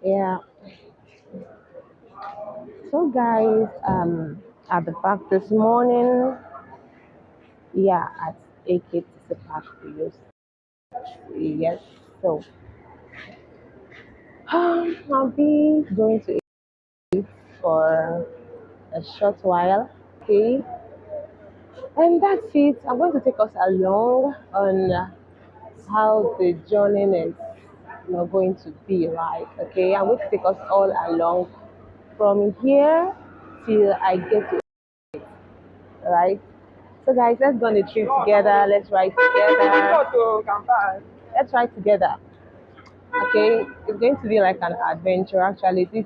Yeah. So guys, at the park this morning, yeah, at AK to the park to use. Yes. So I'll be going to eat for a short while. Okay. And that's it. I'm going to take us along on how the journey is going to be like. Okay. I'm going to take us all along from here till I get to right? So guys, let's go on a trip together. Let's ride together. Let's ride together. Okay, it's going to be like an adventure. Actually, this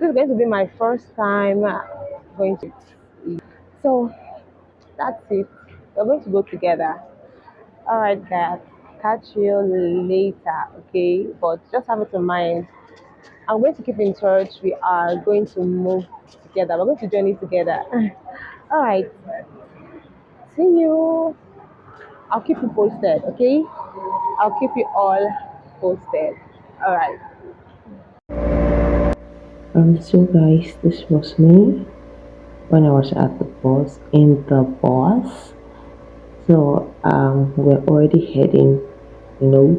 is going to be my first time going to. So that's it. We're going to go together. All right, guys. Catch you later. Okay, but just have it in mind. I'm going to keep in touch. We are going to move together. We're going to journey together. All right. See you. I'll keep you posted, okay? I'll keep you all posted. All right. So guys, this was me when I was at the bus in the bus. So we're already heading,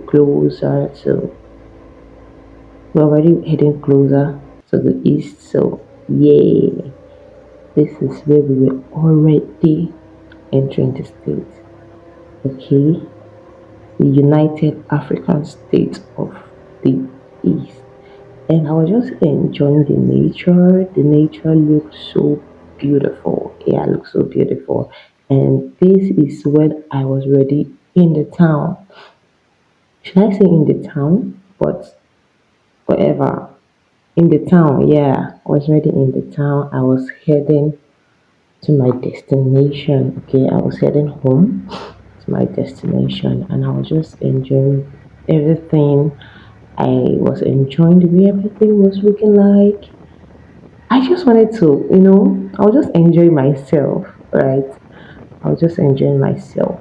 closer. So we're already heading closer to the east. So yay, this is where we were already entering the state. Okay, the United African States of the East. And I was just enjoying the nature. The nature looked so beautiful. Yeah, it looked so beautiful. And this is when I was ready in the town. Should I say in the town? But whatever. In the town, yeah. I was ready in the town. I was heading to my destination. Okay, I was heading home to my destination and I was just enjoying everything. I was enjoying the way everything was looking like. I just wanted to, I was just enjoying myself, right? I was just enjoying myself.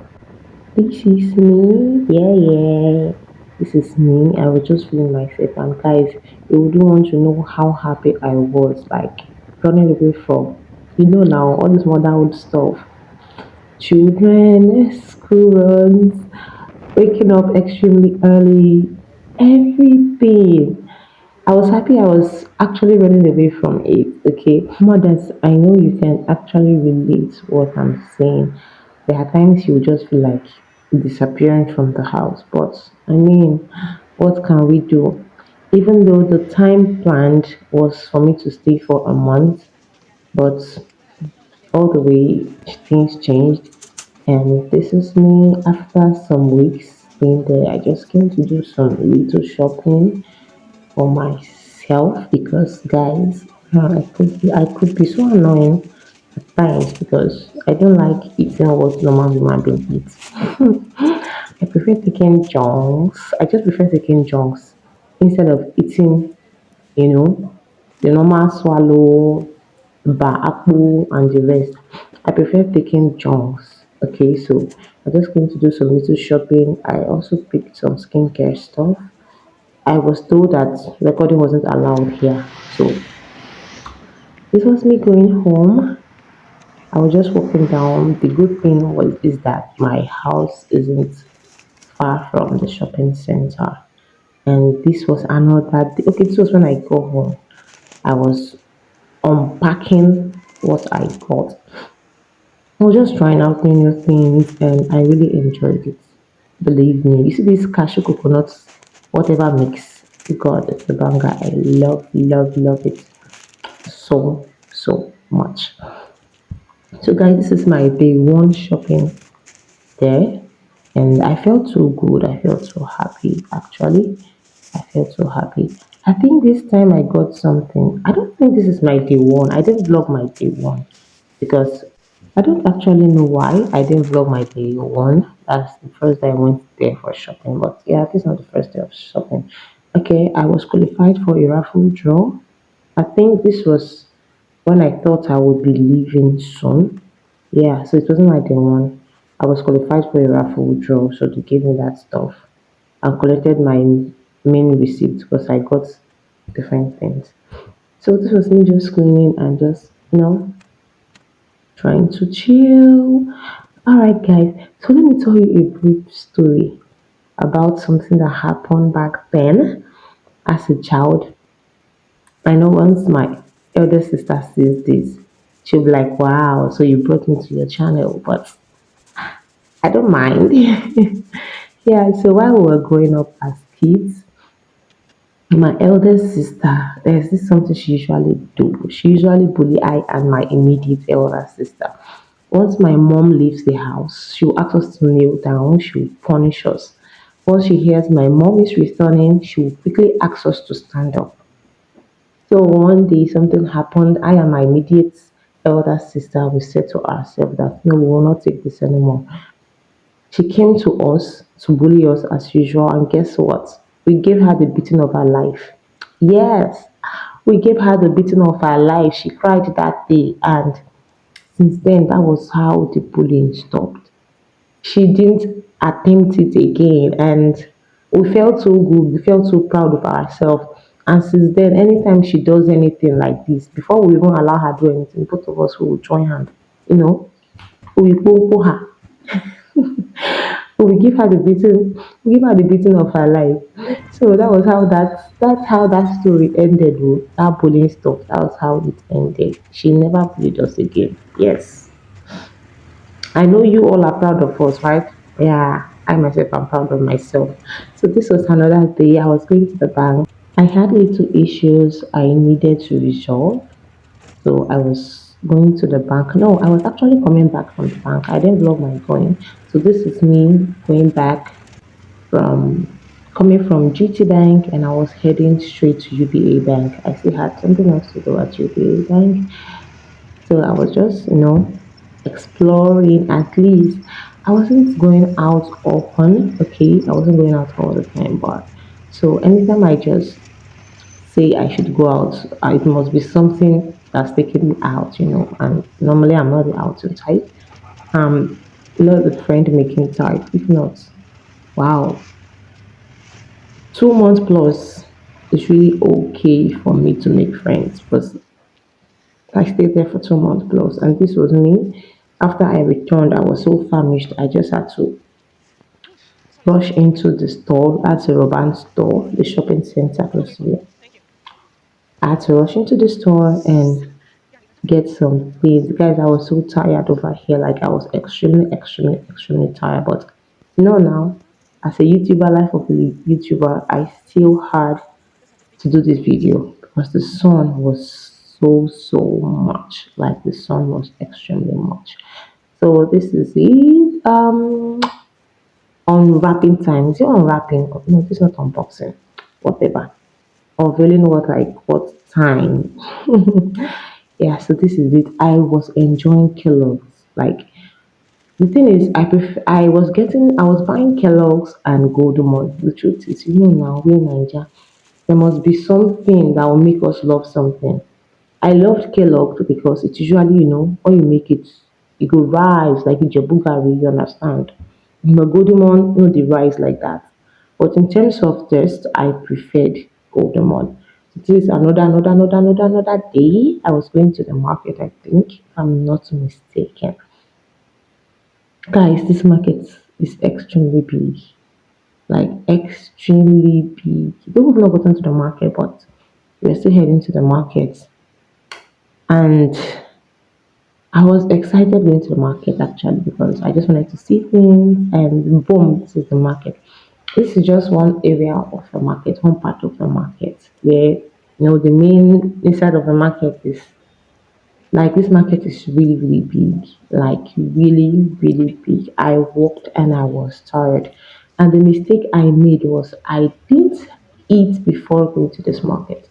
This is me. Yeah, yeah. This is me. I was just feeling myself. And guys, you wouldn't want to know how happy I was, like running away from, now, all this motherhood stuff. Children, school runs, waking up extremely early, everything. I was happy I was actually running away from it. Okay, mothers, I know you can actually relate what I'm saying. There are times you just feel like disappearing from the house, but I mean, what can we do? Even though the time planned was for me to stay for a month, but all the way things changed, and this is me after some weeks being there. I just came to do some little shopping for myself because guys, I could be so annoying at times because I don't like eating what normal human being eats. I prefer taking junks. I just prefer taking junks instead of eating, you know, the normal swallow, apple and the rest. I prefer taking junks. Okay, so I just came to do some little shopping. I also picked some skincare stuff. I was told that recording wasn't allowed here. So this was me going home. I was just walking down. The good thing was is that my house isn't far from the shopping center. And this was another day. Okay, this was when I go home. I was unpacking what I got. I was just trying out new things and I really enjoyed it. Believe me. You see this cashew coconuts, whatever mix. God, it's the banger. I love, love, love it so, so much. So guys, this is my day one shopping there. And I felt so good. I felt so happy actually. I felt so happy. I think this time I got something. I don't think this is my day one. I didn't vlog my day one because I don't actually know why I didn't vlog my day one. That's the first day I went there for shopping. But yeah, this is not the first day of shopping. Okay, I was qualified for a raffle draw. I think this was when I thought I would be leaving soon. Yeah, so it wasn't like the one. I was qualified for a raffle draw, so they gave me that stuff. I collected my main receipt because I got different things. So this was me just cleaning and just, trying to chill. All right, guys. So let me tell you a brief story about something that happened back then as a child. I know once my elder sister sees this, she'll be like, wow, so you brought me to your channel, but I don't mind. Yeah, so while we were growing up as kids, my eldest sister, there's this something she usually do. She usually bully I and my immediate elder sister. Once my mom leaves the house, she will ask us to kneel down. She will punish us. Once she hears my mom is returning, she will quickly ask us to stand up. So one day something happened. I and my immediate elder sister, we said to ourselves that no, we will not take this anymore. She came to us to bully us as usual, and guess what? We gave her the beating of her life. Yes, we gave her the beating of her life. She cried that day, and since then, that was how the bullying stopped. She didn't attempt it again, and we felt so good. We felt so proud of ourselves. And since then, anytime she does anything like this, before we even allow her to do anything, both of us will join hands. You know, we will her. We give her the beating, we give her the beating of her life. So that's how that story ended. Oh. That bullying stopped. That was how it ended. She never bullied us again. Yes. I know you all are proud of us, right? Yeah. I myself am proud of myself. So this was another day. I was going to the bank. I had little issues I needed to resolve. So I was going to the bank. No, I was actually coming back from the bank. I didn't vlog my going. So this is me going back from coming from GT Bank, and I was heading straight to UBA Bank. I still had something else to do at UBA Bank. So I was just, exploring at least. I wasn't going out often, okay? I wasn't going out all the time, but so anytime I just say I should go out, it must be something that's taking me out, and normally I'm not the outing type. Not the friend making type. If not, wow, 2 months plus is really okay for me to make friends because I stayed there for 2 months plus, and this was me. After I returned, I was so famished. I just had to rush into the store. That's a Roban store, the shopping center close to here. I had to rush into the store and get some things. Guys, I was so tired over here. Like I was extremely, extremely, extremely tired. But now, as a YouTuber, life of a YouTuber, I still had to do this video because the sun was so much. Like the sun was extremely much. So this is it. Unwrapping time. Is it unwrapping? No, this is not unboxing. Whatever. Unveiling what time. Yeah, so this is it. I was enjoying Kellogg's. Like the thing is, I was buying Kellogg's and Golden. The truth is, now we're in Nigeria. There must be something that will make us love something. I loved Kellogg because it's usually, when you make it, it go rise like a jabugari, you understand? But golden one, no, the rise like that. But in terms of taste, I preferred golden one. This is another day. I was going to the market, I think, if I'm not mistaken. Guys, this market is extremely big. Like extremely big. Though we've not gotten to the market, but we're still heading to the market. And I was excited going to the market actually because I just wanted to see things and boom, this is the market. This is just one area of the market, one part of the market where the main inside of the market is like this market is really, really big, like really, really big. I walked and I was tired. And the mistake I made was I didn't eat before going to this market.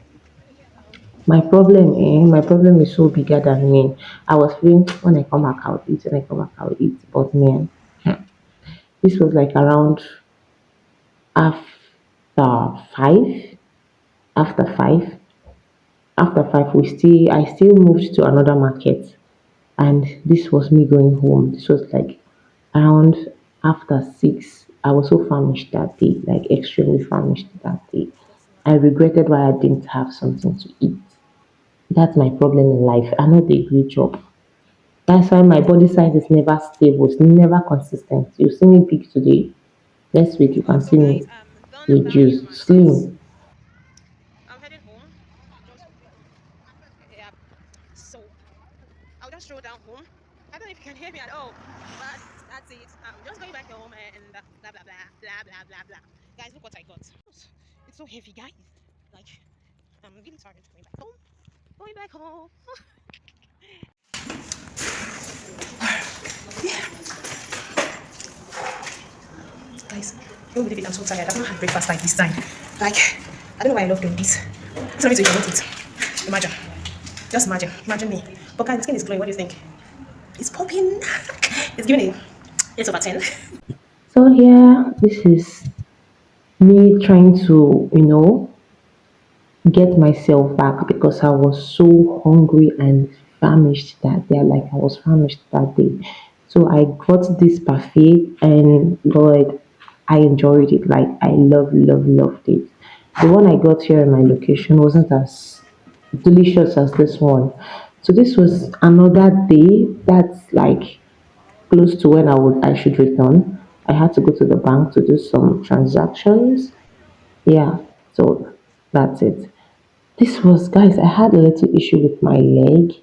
My problem is so bigger than me. I was feeling when I come back, I'll eat. When I come back, I'll eat. But man, this was like around after five. After five, I still moved to another market, and this was me going home. This was like around after 6. I was so famished that day, like extremely famished that day. I regretted why I didn't have something to eat. That's my problem in life. I know the great job. That's why my body size is never stable, it's never consistent. You see me big today, next week you can So see guys, me I'm done buying reduced, my goods. slim. I'm heading home. Just yeah. So I'll just stroll down home. I don't know if you can hear me at all, but that's it. I'm just going back home and blah blah blah blah blah blah blah. Guys, look what I got. It's so heavy, guys. Like I'm really tired. Going back home. Going back home. Guys, you won't believe it. I'm so tired. I've not had breakfast like this time. Like I don't know why I love doing this. Sorry to interrupt it. Imagine. Just imagine. Imagine me. But guys, the skin is glowing. What do you think? It's popping. It's giving it 8/10. So here, this is me trying to, get myself back because I was so hungry and famished that day. Like I was famished that day. So I got this parfait and Lord, I enjoyed it. Like I loved it. The one I got here in my location wasn't as delicious as this one. So this was another day that's like close to when I should return. I had to go to the bank to do some transactions. Yeah, so that's it. This was, guys, I had a little issue with my leg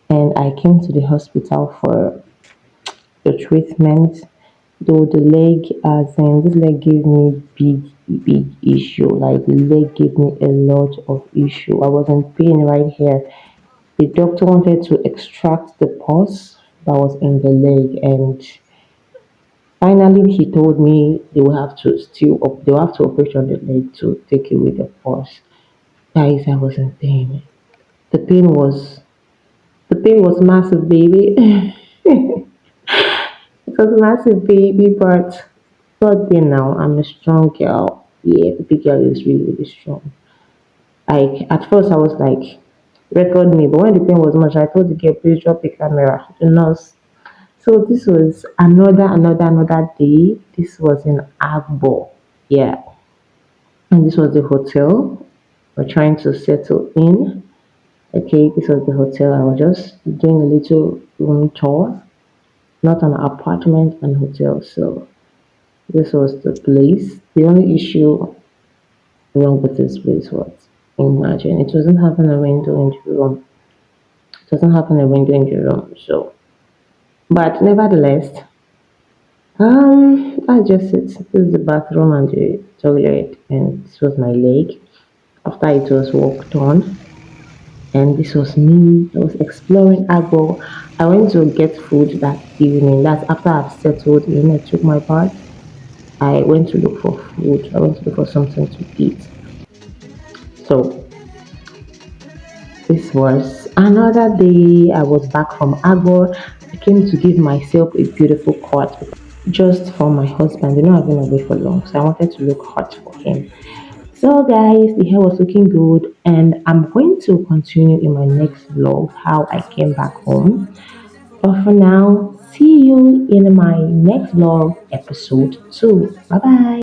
and I came to the hospital for the treatment. Though the leg, as in this leg gave me big issue. Like the leg gave me a lot of issue. I was in pain right here. The doctor wanted to extract the pus that was in the leg, and finally he told me they will have to operate on the leg to take away the pus. Guys, I was in pain. The pain was The thing was massive, baby. It was massive, baby, but God, you know, I'm a strong girl. Yeah, the big girl is really strong. Like, at first, I was like, record me, but when the pain was much, I told the girl, please drop the camera, the nurse. So, this was another day. This was in Agbo. Yeah, and this was the hotel. We're trying to settle in. Okay, this was the hotel. I was just doing a little room tour, not an apartment and hotel. So this was the place. The only issue wrong with this place was, imagine, it doesn't have a window in the room. It doesn't have a window in the room. So, but nevertheless, that's just it. This is the bathroom and the toilet, and this was my leg after it was worked on. And this was me. I was exploring Agbo. I went to get food that evening. That's after I've settled in. I took my bath. I went to look for food. I went to look for something to eat. So this was another day. I was back from Agbo. I came to give myself a beautiful cut just for my husband. You know, I've been away for long, so I wanted to look hot for him. So, guys, the hair was looking good, and I'm going to continue in my next vlog how I came back home. But for now, see you in my next vlog, episode 2. Bye bye.